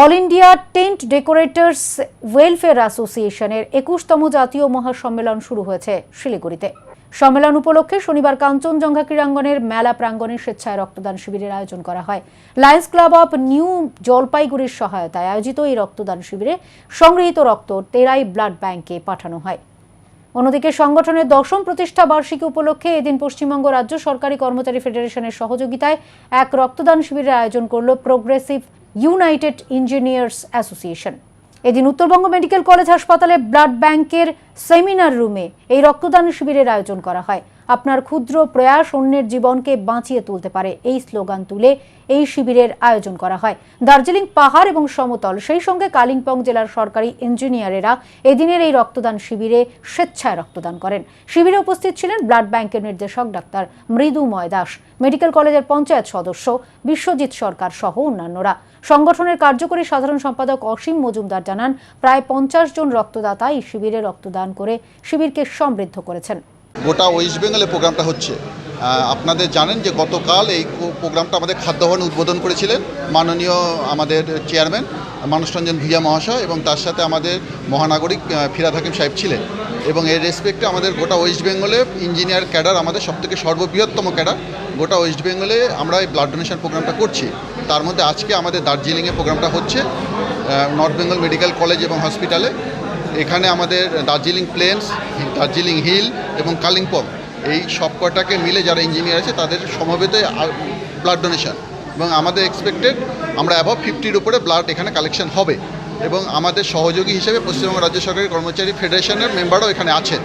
All India tent ডেকোরেটর্স welfare অ্যাসোসিয়েশনের 21তম জাতীয় মহাসম্মেলন শুরু হয়েছে শিলিগুড়িতে। সম্মেলন উপলক্ষে শনিবার কাঞ্চনজঙ্ঘা ক্রীড়াঙ্গনের মেলা প্রাঙ্গণে স্বেচ্ছায় রক্তদান শিবিরের আয়োজন করা হয়। লায়ন্স ক্লাব অফ নিউ জলপাইগুড়ির সহায়তায় আয়োজিত এই রক্তদান শিবিরে সংগৃহীত রক্ত তেরাই ব্লাড ব্যাংকে পাঠানো হয়। অন্যদিকে সংগঠনের 10ম প্রতিষ্ঠা বার্ষিকী উপলক্ষে এদিন পশ্চিমবঙ্গ রাজ্য সরকারি কর্মচারী ফেডারেশনের সহযোগিতায় এক রক্তদান শিবিরের আয়োজন করল প্রোগ্রেসিভ ইউনাইটেড ইঞ্জিনিয়ার্স অ্যাসোসিয়েশন। এদিন উত্তরবঙ্গ মেডিকেল কলেজ হাসপাতালে ব্লাড ব্যাংকের সেমিনার রুমে এই রক্তদান শিবিরের আয়োজন করা হয়। আপনার ক্ষুদ্র প্রয়াস অন্যের জীবনকে বাঁচিয়ে তুলতে পারে, এই স্লোগান তুলে এই শিবিরের আয়োজন করা হয়। দার্জিলিং পাহাড় এবং সমতল, সেই সঙ্গে কালিম্পং জেলার সরকারি ইঞ্জিনিয়ারেরা এদিনের এই রক্তদান শিবিরে স্বেচ্ছায় রক্তদান করেন। শিবিরে উপস্থিত ছিলেন ব্লাড ব্যাংকের নির্দেশক ডাক্তার মৃদুময় দাস, মেডিকেল কলেজের পঞ্চায়েত সদস্য বিশ্বজিৎ সরকার সহ অন্যান্যরা। সংগঠনের কার্যকরী সাধারণ সম্পাদক অসীম মজুমদার জানান, প্রায় 50 জন রক্তদাতা এই শিবিরে রক্তদান করে শিবিরকে সমৃদ্ধ করেছেন। গোটা ওয়েস্ট বেঙ্গলে প্রোগ্রামটা হচ্ছে। আপনাদের জানেন যে গতকাল এই প্রোগ্রামটা আমাদের খাদ্যভবন উদ্বোধন করেছিলেন মাননীয় আমাদের চেয়ারম্যান মানস রঞ্জন ভূঁইয়া মহাশয়, এবং তার সাথে আমাদের মহানাগরিক ফিরাদ হাকিম সাহেব ছিলেন। এবং এর রেসপেক্টে আমাদের গোটা ওয়েস্ট বেঙ্গলে ইঞ্জিনিয়ার ক্যাডার আমাদের সবথেকে সর্ববৃহত্তম ক্যাডার। গোটা ওয়েস্ট বেঙ্গলে আমরা এই ব্লাড ডোনেশন প্রোগ্রামটা করছি। তার মধ্যে আজকে আমাদের দার্জিলিংয়ে প্রোগ্রামটা হচ্ছে নর্থ বেঙ্গল মেডিকেল কলেজ এবং হসপিটালে। এখানে আমাদের দার্জিলিং প্লেন্স, দার্জিলিং হিল এবং কালিম্পং, এই সব কটাকে মিলে যারা ইঞ্জিনিয়ার আছে তাদের সমবেত ব্লাড ডোনেশন। এবং আমাদের এক্সপেক্টেড আমরা অ্যাবভ 50-র উপরে ব্লাড এখানে কালেকশন হবে। এবং আমাদের সহযোগী হিসেবে পশ্চিমবঙ্গ রাজ্য সরকারি কর্মচারী ফেডারেশনের মেম্বারও এখানে আছেন।